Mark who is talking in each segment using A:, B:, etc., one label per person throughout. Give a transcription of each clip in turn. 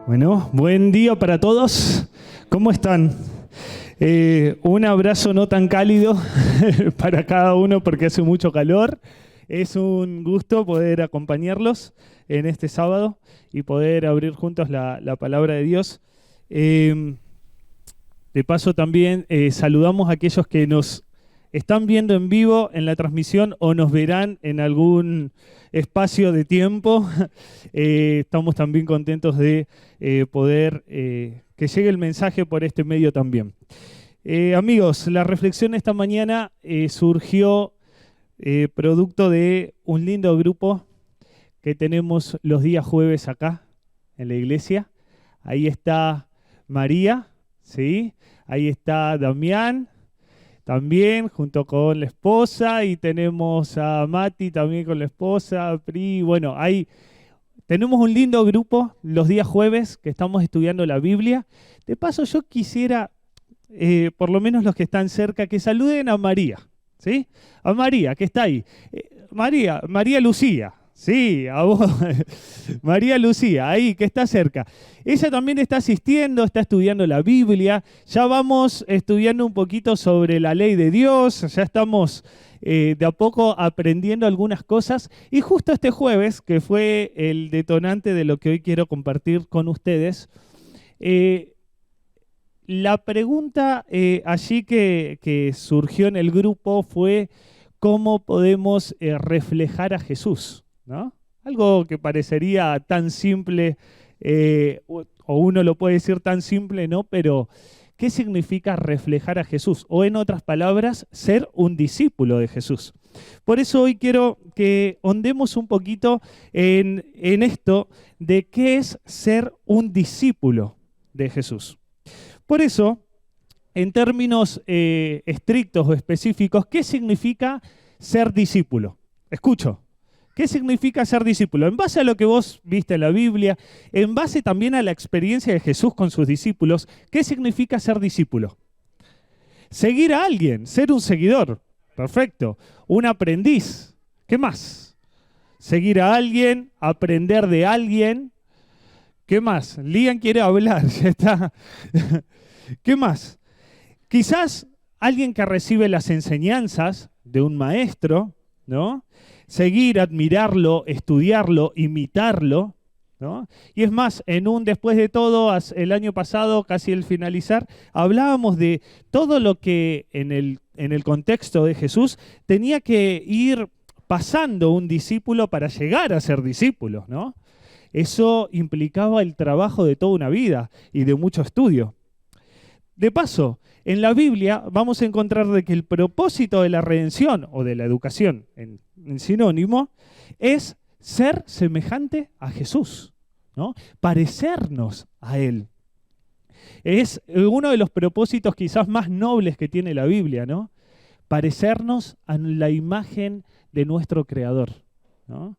A: Bueno, buen día para todos. ¿Cómo están? Un abrazo no tan cálido para cada uno porque hace mucho calor. Es un gusto poder acompañarlos en este sábado y poder abrir juntos la palabra de Dios. De paso también saludamos a aquellos que nos están viendo en vivo en la transmisión o nos verán en algún espacio de tiempo. Estamos también contentos de poder que llegue el mensaje por este medio también. Amigos, la reflexión esta mañana surgió producto de un lindo grupo que tenemos los días jueves acá en la iglesia. Ahí está María, ¿sí? Ahí está Damián, también junto con la esposa, y tenemos a Mati también con la esposa, Pri. Bueno, ahí tenemos un lindo grupo los días jueves que estamos estudiando la Biblia. De paso, yo quisiera, por lo menos los que están cerca, que saluden a María, ¿sí? A María, que está ahí. María Lucía. Sí, a vos, María Lucía, ahí, que está cerca. Ella también está asistiendo, está estudiando la Biblia. Ya vamos estudiando un poquito sobre la ley de Dios, ya estamos de a poco aprendiendo algunas cosas. Y justo este jueves, que fue el detonante de lo que hoy quiero compartir con ustedes, la pregunta allí que surgió en el grupo fue ¿cómo podemos reflejar a Jesús? ¿No? Algo que parecería tan simple, o uno lo puede decir tan simple, ¿no? Pero, ¿qué significa reflejar a Jesús? O en otras palabras, ser un discípulo de Jesús. Por eso hoy quiero que hondemos un poquito en esto de qué es ser un discípulo de Jesús. Por eso, en términos estrictos o específicos, ¿qué significa ser discípulo? Escucho. ¿Qué significa ser discípulo? En base a lo que vos viste en la Biblia, en base también a la experiencia de Jesús con sus discípulos, ¿qué significa ser discípulo? Seguir a alguien, ser un seguidor. Perfecto. Un aprendiz. ¿Qué más? Seguir a alguien, aprender de alguien. ¿Qué más? Lian quiere hablar, ya está. ¿Qué más? Quizás alguien que recibe las enseñanzas de un maestro, ¿no? Seguir, admirarlo, estudiarlo, imitarlo, ¿no? Y es más, después de todo, el año pasado, casi al finalizar, hablábamos de todo lo que en el contexto de Jesús tenía que ir pasando un discípulo para llegar a ser discípulo, ¿no? Eso implicaba el trabajo de toda una vida y de mucho estudio. De paso, en la Biblia vamos a encontrar de que el propósito de la redención o de la educación en sinónimo es ser semejante a Jesús, ¿no? Parecernos a Él. Es uno de los propósitos quizás más nobles que tiene la Biblia, ¿no? Parecernos a la imagen de nuestro Creador, ¿no?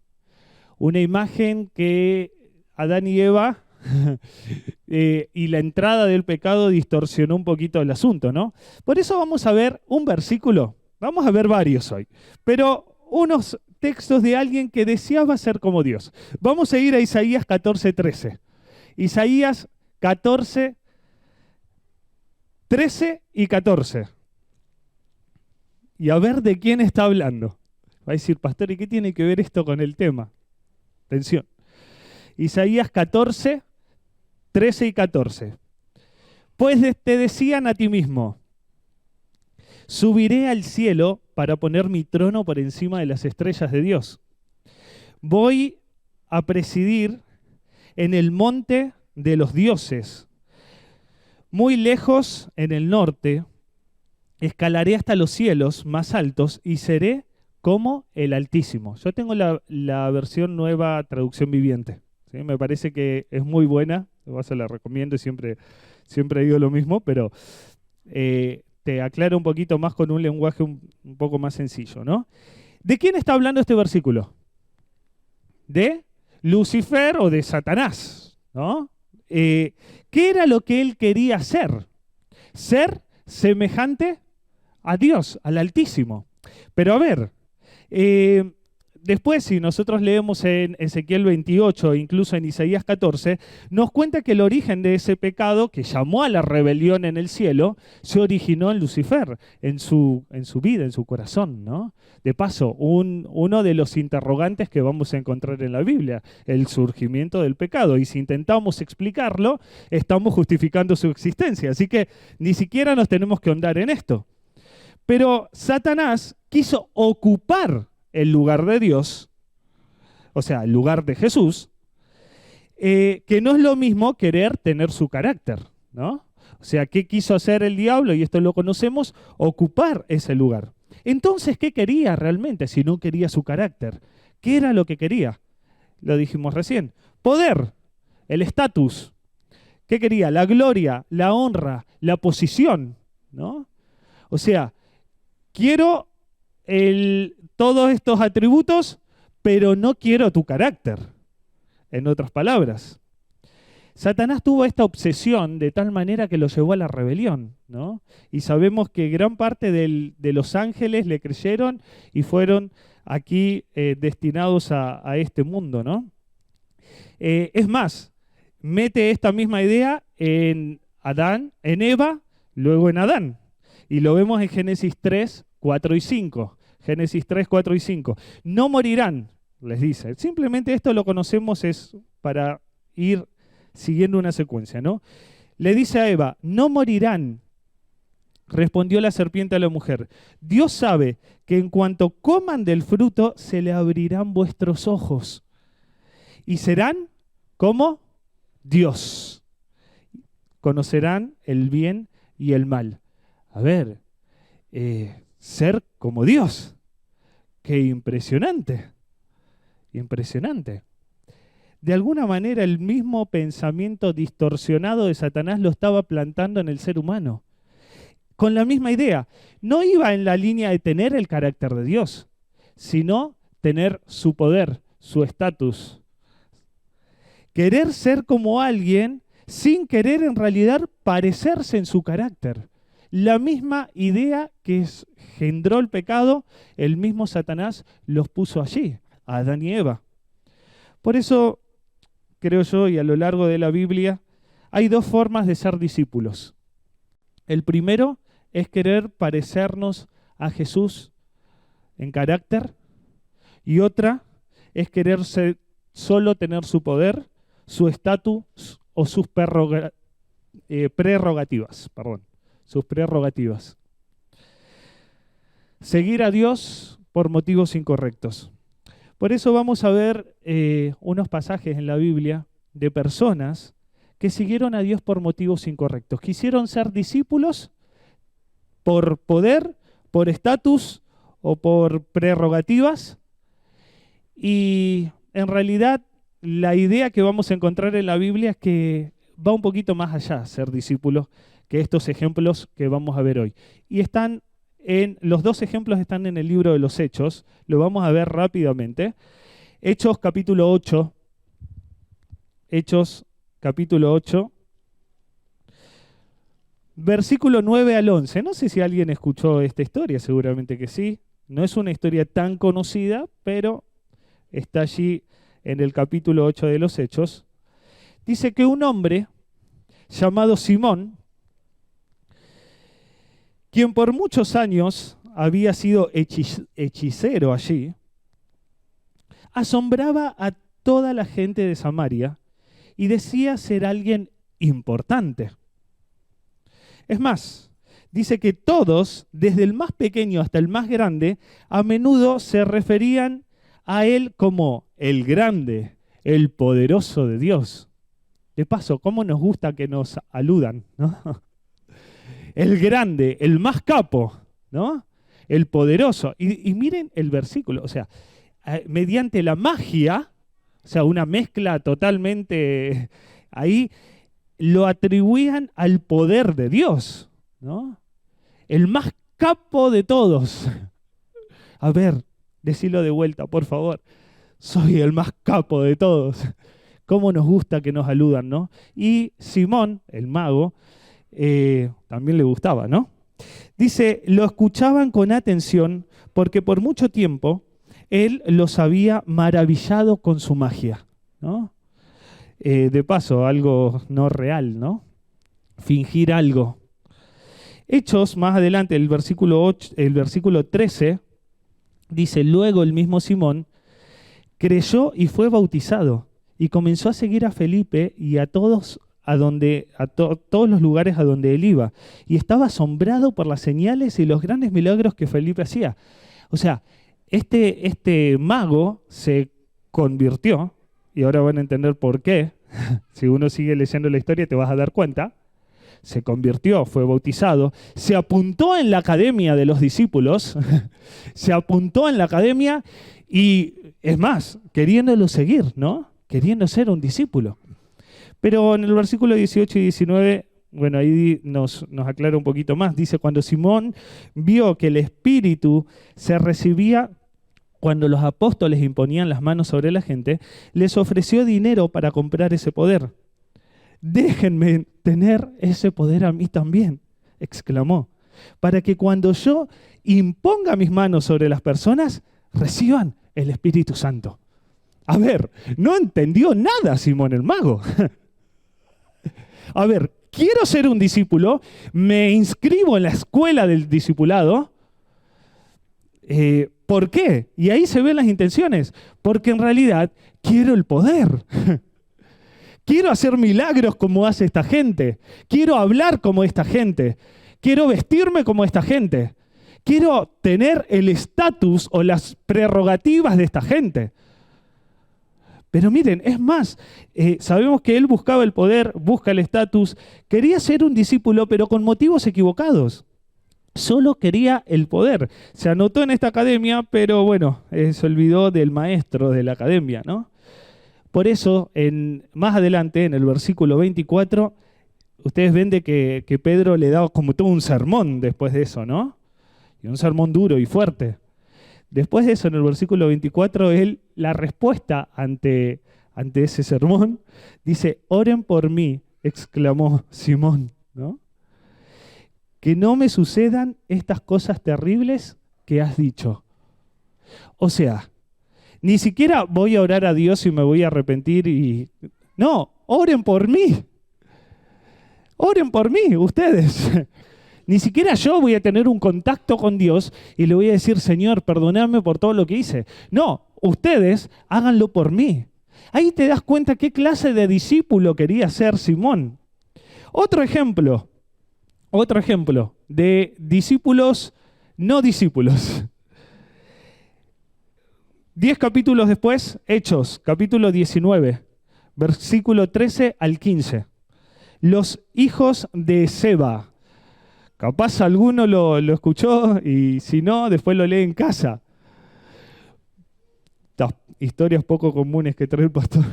A: Una imagen que Adán y Eva y la entrada del pecado distorsionó un poquito el asunto, ¿no? Por eso vamos a ver un versículo, vamos a ver varios hoy, pero unos textos de alguien que deseaba ser como Dios. Vamos a ir a Isaías 14:13. Isaías 14, 13 y 14. Y a ver de quién está hablando. Va a decir, pastor, ¿y qué tiene que ver esto con el tema? Atención. Isaías 14, 13 y 14. Pues te decían a ti mismo, subiré al cielo para poner mi trono por encima de las estrellas de Dios. Voy a presidir en el monte de los dioses, muy lejos en el norte, escalaré hasta los cielos más altos y seré como el Altísimo. Yo tengo la versión nueva traducción viviente. ¿Sí? Me parece que es muy buena, se la recomiendo y siempre digo lo mismo, pero te aclaro un poquito más con un lenguaje un poco más sencillo, ¿no? ¿De quién está hablando este versículo? De Lucifer o de Satanás, ¿no? ¿Qué era lo que él quería hacer? Ser semejante a Dios, al Altísimo. Pero a ver, después, si nosotros leemos en Ezequiel 28 e incluso en Isaías 14, nos cuenta que el origen de ese pecado que llamó a la rebelión en el cielo se originó en Lucifer, en su vida, en su corazón, ¿no? De paso, uno de los interrogantes que vamos a encontrar en la Biblia, el surgimiento del pecado. Y si intentamos explicarlo, estamos justificando su existencia. Así que ni siquiera nos tenemos que ahondar en esto. Pero Satanás quiso ocupar el lugar de Dios, o sea, el lugar de Jesús, que no es lo mismo querer tener su carácter, ¿no? O sea, ¿qué quiso hacer el diablo? Y esto lo conocemos, ocupar ese lugar. Entonces, ¿qué quería realmente si no quería su carácter? ¿Qué era lo que quería? Lo dijimos recién. Poder, el estatus. ¿Qué quería? La gloria, la honra, la posición, ¿no? O sea, quiero todos estos atributos, pero no quiero tu carácter. En otras palabras, Satanás tuvo esta obsesión de tal manera que lo llevó a la rebelión, ¿no? Y sabemos que gran parte de los ángeles le creyeron y fueron aquí destinados a este mundo, ¿no? Es más, mete esta misma idea en Adán, en Eva, luego en Adán. Y lo vemos en Génesis 3, 4 y 5. Génesis 3, 4 y 5. No morirán, les dice. Simplemente esto lo conocemos es para ir siguiendo una secuencia, ¿no? Le dice a Eva, no morirán. Respondió la serpiente a la mujer, Dios sabe que en cuanto coman del fruto se le abrirán vuestros ojos y serán como Dios. Conocerán el bien y el mal. A ver, ser como Dios. ¡Qué impresionante! Impresionante. De alguna manera el mismo pensamiento distorsionado de Satanás lo estaba plantando en el ser humano. Con la misma idea. No iba en la línea de tener el carácter de Dios, sino tener su poder, su estatus. Querer ser como alguien sin querer en realidad parecerse en su carácter. La misma idea que engendró el pecado, el mismo Satanás los puso allí, a Adán y Eva. Por eso, creo yo, y a lo largo de la Biblia, hay dos formas de ser discípulos. El primero es querer parecernos a Jesús en carácter, y otra es querer solo tener su poder, su estatus o sus prerrogativas. Sus prerrogativas. Seguir a Dios por motivos incorrectos. Por eso vamos a ver unos pasajes en la Biblia de personas que siguieron a Dios por motivos incorrectos. Quisieron ser discípulos por poder, por estatus o por prerrogativas. Y en realidad la idea que vamos a encontrar en la Biblia es que va un poquito más allá ser discípulos que estos ejemplos que vamos a ver hoy. Y los dos ejemplos están en el libro de los Hechos, lo vamos a ver rápidamente. Hechos capítulo 8, versículo 9 al 11. No sé si alguien escuchó esta historia, seguramente que sí. No es una historia tan conocida, pero está allí en el capítulo 8 de los Hechos. Dice que un hombre llamado Simón, quien por muchos años había sido hechicero allí, asombraba a toda la gente de Samaria y decía ser alguien importante. Es más, dice que todos, desde el más pequeño hasta el más grande, a menudo se referían a él como el grande, el poderoso de Dios. De paso, ¿cómo nos gusta que nos aludan, ¿no? El grande, el más capo, ¿no? El poderoso. Y miren el versículo, o sea, mediante la magia, o sea, una mezcla totalmente ahí, lo atribuían al poder de Dios, ¿no? El más capo de todos. A ver, decilo de vuelta, por favor. Soy el más capo de todos. Cómo nos gusta que nos aludan, ¿no? Y Simón, el mago, también le gustaba, ¿no? Dice, lo escuchaban con atención porque por mucho tiempo él los había maravillado con su magia, ¿no? De paso, algo no real, ¿no? Fingir algo. Hechos, más adelante, el versículo 13, dice, luego el mismo Simón creyó y fue bautizado, y comenzó a seguir a Felipe y a todos todos los lugares a donde él iba, y estaba asombrado por las señales y los grandes milagros que Felipe hacía. O sea, este mago se convirtió, y ahora van a entender por qué. Si uno sigue leyendo la historia te vas a dar cuenta. Se convirtió, fue bautizado, se apuntó en la academia de los discípulos, se apuntó en la academia y, es más, queriéndolo seguir, ¿no? Queriendo ser un discípulo. Pero en el versículo 18 y 19, bueno, ahí nos aclara un poquito más. Dice, cuando Simón vio que el Espíritu se recibía cuando los apóstoles imponían las manos sobre la gente, les ofreció dinero para comprar ese poder. Déjenme tener ese poder a mí también, exclamó, para que cuando yo imponga mis manos sobre las personas, reciban el Espíritu Santo. A ver, no entendió nada Simón el mago. A ver, quiero ser un discípulo, me inscribo en la escuela del discipulado. ¿Por qué? Y ahí se ven las intenciones. Porque en realidad quiero el poder. Quiero hacer milagros como hace esta gente. Quiero hablar como esta gente. Quiero vestirme como esta gente. Quiero tener el estatus o las prerrogativas de esta gente. Pero miren, es más, sabemos que él buscaba el poder, busca el estatus, quería ser un discípulo, pero con motivos equivocados. Solo quería el poder. Se anotó en esta academia, pero bueno, se olvidó del maestro de la academia, ¿no? Por eso, más adelante, en el versículo 24, ustedes ven de que Pedro le da como todo un sermón después de eso, ¿no? Y un sermón duro y fuerte. Después de eso, en el versículo 24, la respuesta ante ese sermón, dice, oren por mí, exclamó Simón, ¿no? Que no me sucedan estas cosas terribles que has dicho. O sea, ni siquiera voy a orar a Dios y me voy a arrepentir y... No, oren por mí. Oren por mí, ustedes. Ni siquiera yo voy a tener un contacto con Dios y le voy a decir, Señor, perdóname por todo lo que hice. No, ustedes háganlo por mí. Ahí te das cuenta qué clase de discípulo quería ser Simón. Otro ejemplo de discípulos no discípulos. 10 capítulos después, Hechos, capítulo 19, versículo 13 al 15. Los hijos de Seba. Capaz alguno lo escuchó y si no, después lo lee en casa. Estas historias poco comunes que trae el pastor.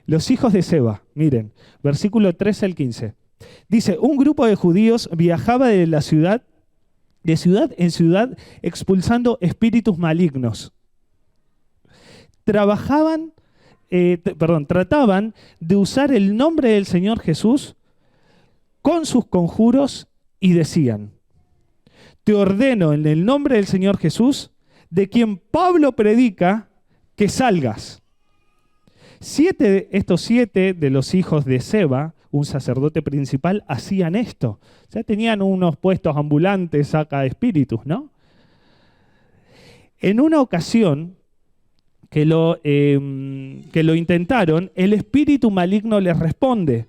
A: Los hijos de Seba, miren, versículo 13 al 15. Dice, un grupo de judíos viajaba de ciudad en ciudad expulsando espíritus malignos. Trataban de usar el nombre del Señor Jesús con sus conjuros y decían, te ordeno en el nombre del Señor Jesús, de quien Pablo predica, que salgas. Estos siete de los hijos de Seba, un sacerdote principal, hacían esto. O sea, tenían unos puestos ambulantes, saca espíritus, ¿no? En una ocasión que lo intentaron, el espíritu maligno les responde,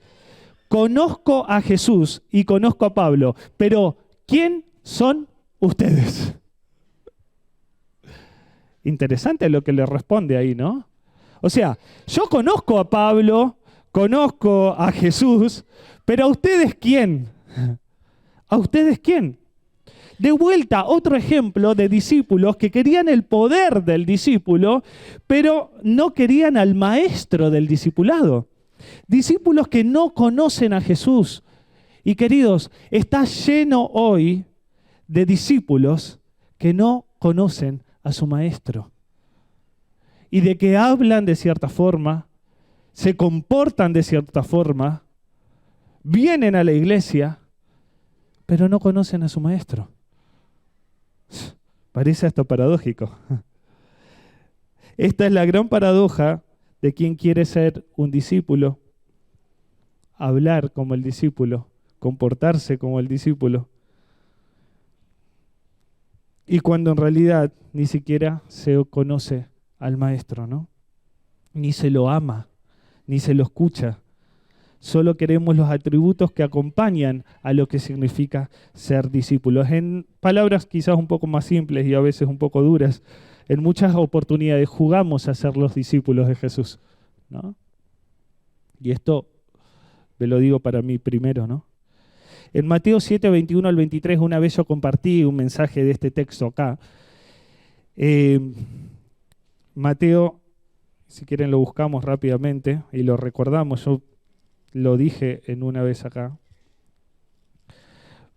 A: conozco a Jesús y conozco a Pablo, pero ¿quién son ustedes? Interesante lo que le responde ahí, ¿no? O sea, yo conozco a Pablo, conozco a Jesús, pero ¿a ustedes quién? ¿A ustedes quién? De vuelta, otro ejemplo de discípulos que querían el poder del discípulo, pero no querían al maestro del discipulado. Discípulos que no conocen a Jesús. Y queridos, está lleno hoy de discípulos que no conocen a su maestro. Y de que hablan de cierta forma, se comportan de cierta forma, vienen a la iglesia, pero no conocen a su maestro. Parece esto paradójico. Esta es la gran paradoja de quien quiere ser un discípulo, hablar como el discípulo, comportarse como el discípulo, y cuando en realidad ni siquiera se conoce al maestro, ¿no? Ni se lo ama, ni se lo escucha. Solo queremos los atributos que acompañan a lo que significa ser discípulos. En palabras quizás un poco más simples y a veces un poco duras, en muchas oportunidades jugamos a ser los discípulos de Jesús, ¿no? Y esto me lo digo para mí primero, ¿no? En Mateo 7, 21 al 23, una vez yo compartí un mensaje de este texto acá. Mateo, si quieren lo buscamos rápidamente y lo recordamos, yo lo dije en una vez acá.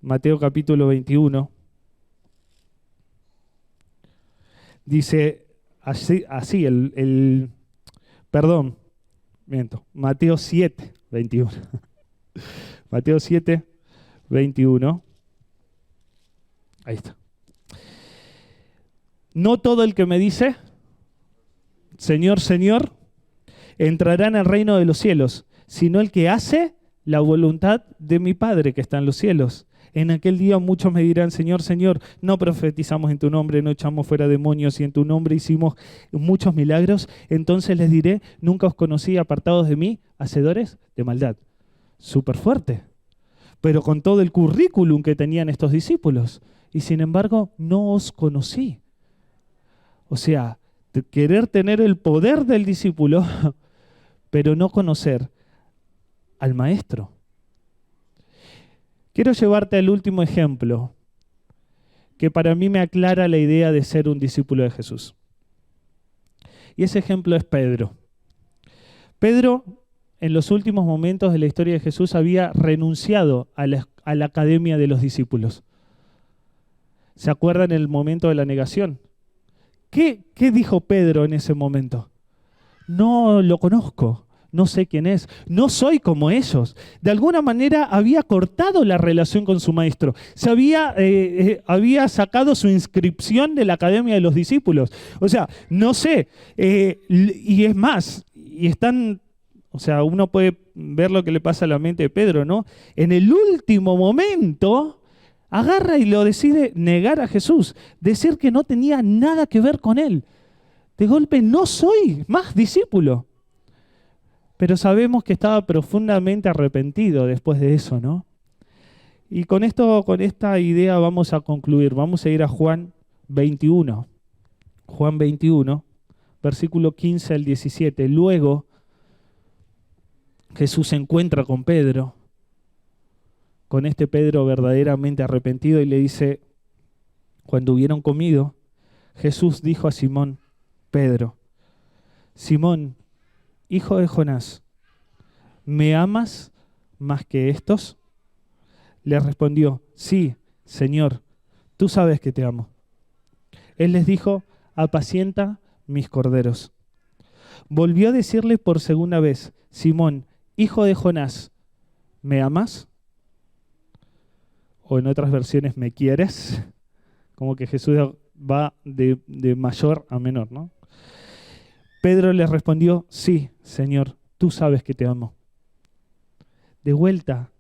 A: Mateo capítulo 21. Dice así perdón, miento, Mateo 7, 21. Mateo 7, 21. Ahí está. No todo el que me dice, Señor, Señor, entrará en el reino de los cielos, sino el que hace la voluntad de mi Padre que está en los cielos. En aquel día muchos me dirán, Señor, Señor, no profetizamos en tu nombre, no echamos fuera demonios y en tu nombre hicimos muchos milagros. Entonces les diré, nunca os conocí, apartados de mí, hacedores de maldad. Súper fuerte, pero con todo el currículum que tenían estos discípulos. Y sin embargo, no os conocí. O sea, querer tener el poder del discípulo, pero no conocer al maestro. Quiero llevarte al último ejemplo, que para mí me aclara la idea de ser un discípulo de Jesús. Y ese ejemplo es Pedro. Pedro, en los últimos momentos de la historia de Jesús, había renunciado a la academia de los discípulos. ¿Se acuerdan el momento de la negación? ¿Qué dijo Pedro en ese momento? No lo conozco, no sé quién es, no soy como ellos. De alguna manera había cortado la relación con su maestro. Había sacado su inscripción de la academia de los discípulos. O sea, no sé. Y es más, uno puede ver lo que le pasa a la mente de Pedro, ¿no? En el último momento agarra y lo decide negar a Jesús, decir que no tenía nada que ver con él. De golpe no soy más discípulo. Pero sabemos que estaba profundamente arrepentido después de eso, ¿no? Y con esta idea vamos a concluir. Vamos a ir a Juan 21. Juan 21, versículo 15 al 17. Luego Jesús se encuentra con Pedro, con este Pedro verdaderamente arrepentido, y le dice, cuando hubieron comido, Jesús dijo a Simón, Pedro, Simón, hijo de Jonás, ¿me amas más que estos? Le respondió, sí, Señor, tú sabes que te amo. Él les dijo, apacienta mis corderos. Volvió a decirle por segunda vez, Simón, hijo de Jonás, ¿me amas? O en otras versiones, ¿me quieres? Como que Jesús va de mayor a menor, ¿no? Pedro le respondió, sí, Señor, tú sabes que te amo. De vuelta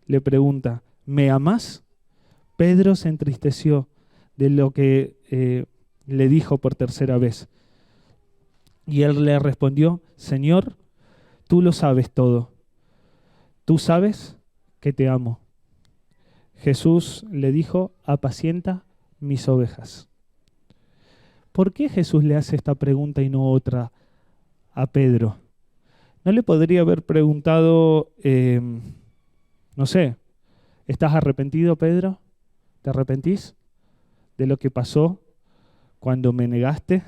A: le pregunta, ¿me amas? Pedro se entristeció de lo que le dijo por tercera vez. Y él le respondió, Señor, tú lo sabes todo. Tú sabes que te amo. Jesús le dijo, apacienta mis ovejas. ¿Por qué Jesús le hace esta pregunta y no otra a Pedro? ¿No le podría haber preguntado, no sé, ¿estás arrepentido, Pedro? ¿Te arrepentís de lo que pasó cuando me negaste?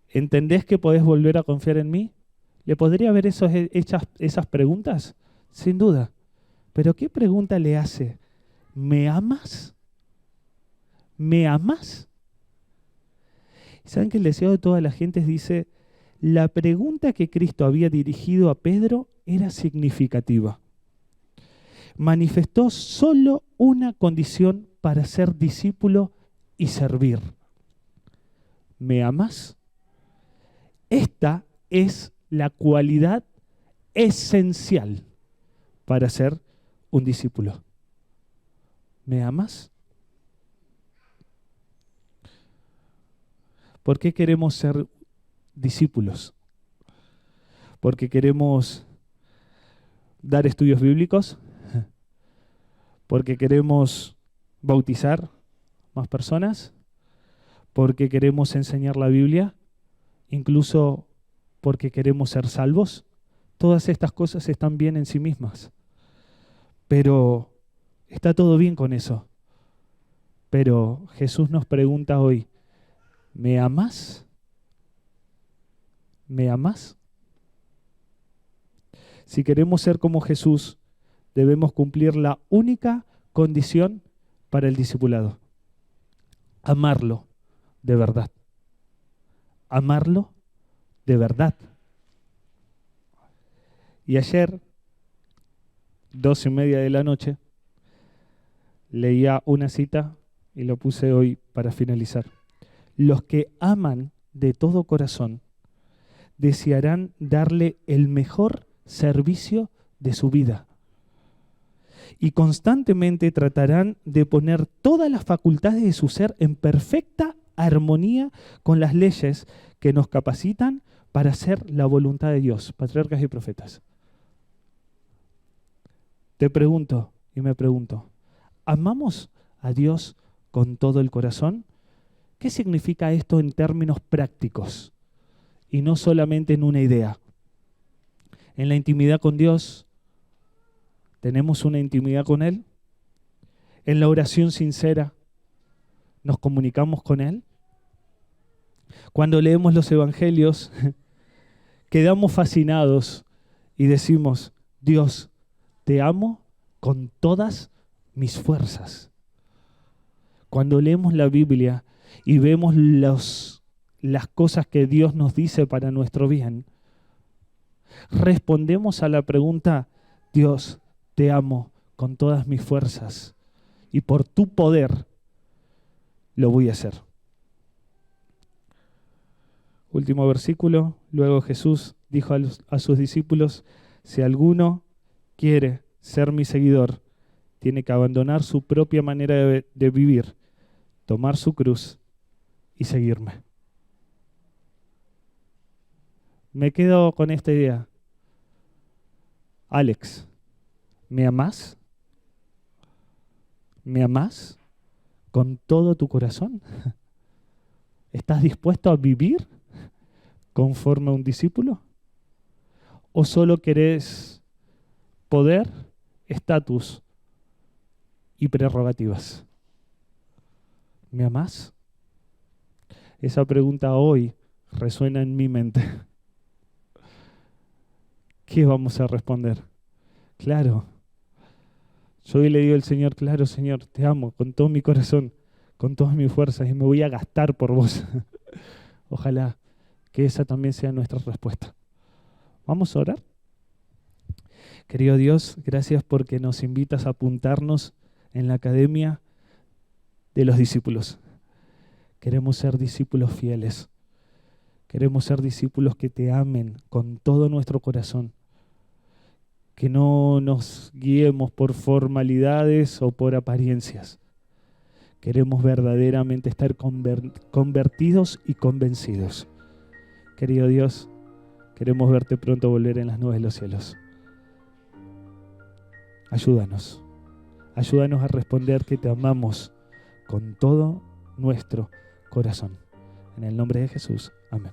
A: ¿Entendés que podés volver a confiar en mí? ¿Le podría haber esas preguntas? Sin duda. Pero ¿qué pregunta le hace? ¿Me amas? ¿Me amas? ¿Saben que el deseo de toda la gente dice, la pregunta que Cristo había dirigido a Pedro era significativa? Manifestó solo una condición para ser discípulo y servir. ¿Me amas? Esta es la cualidad esencial para ser un discípulo. ¿Me amas? ¿Por qué queremos ser discípulos? ¿Porque queremos dar estudios bíblicos? ¿Porque queremos bautizar más personas? ¿Porque queremos enseñar la Biblia? ¿Incluso porque queremos ser salvos? Todas estas cosas están bien en sí mismas. Pero está todo bien con eso. Pero Jesús nos pregunta hoy, ¿me amas? ¿Me amas? Si queremos ser como Jesús, debemos cumplir la única condición para el discipulado. Amarlo de verdad. Amarlo de verdad. Y ayer, 12:30 de la noche, leía una cita y lo puse hoy para finalizar. Los que aman de todo corazón desearán darle el mejor servicio de su vida y constantemente tratarán de poner todas las facultades de su ser en perfecta armonía con las leyes que nos capacitan para hacer la voluntad de Dios, patriarcas y profetas. Te pregunto y me pregunto, ¿amamos a Dios con todo el corazón? ¿Qué significa esto en términos prácticos y no solamente en una idea? En la intimidad con Dios, ¿tenemos una intimidad con Él? En la oración sincera, ¿nos comunicamos con Él? Cuando leemos los evangelios, quedamos fascinados y decimos, Dios, te amo con todas mis fuerzas. Cuando leemos la Biblia y vemos las cosas que Dios nos dice para nuestro bien, respondemos a la pregunta, Dios, te amo con todas mis fuerzas y por tu poder lo voy a hacer. Último versículo, luego Jesús dijo a sus discípulos, si alguno quiere ser mi seguidor, tiene que abandonar su propia manera de vivir, tomar su cruz y seguirme. Me quedo con esta idea. Alex, ¿me amás? ¿Me amás con todo tu corazón? ¿Estás dispuesto a vivir conforme a un discípulo? ¿O solo querés poder, estatus y prerrogativas? ¿Me amás? Esa pregunta hoy resuena en mi mente. ¿Qué vamos a responder? Claro. Yo hoy le digo al Señor, claro, Señor, te amo con todo mi corazón, con todas mis fuerzas y me voy a gastar por vos. Ojalá que esa también sea nuestra respuesta. ¿Vamos a orar? Querido Dios, gracias porque nos invitas a apuntarnos en la academia de los discípulos. Queremos ser discípulos fieles. Queremos ser discípulos que te amen con todo nuestro corazón. Que no nos guiemos por formalidades o por apariencias. Queremos verdaderamente estar convertidos y convencidos. Querido Dios, queremos verte pronto volver en las nubes de los cielos. Ayúdanos. Ayúdanos a responder que te amamos con todo nuestro corazón. En el nombre de Jesús. Amén.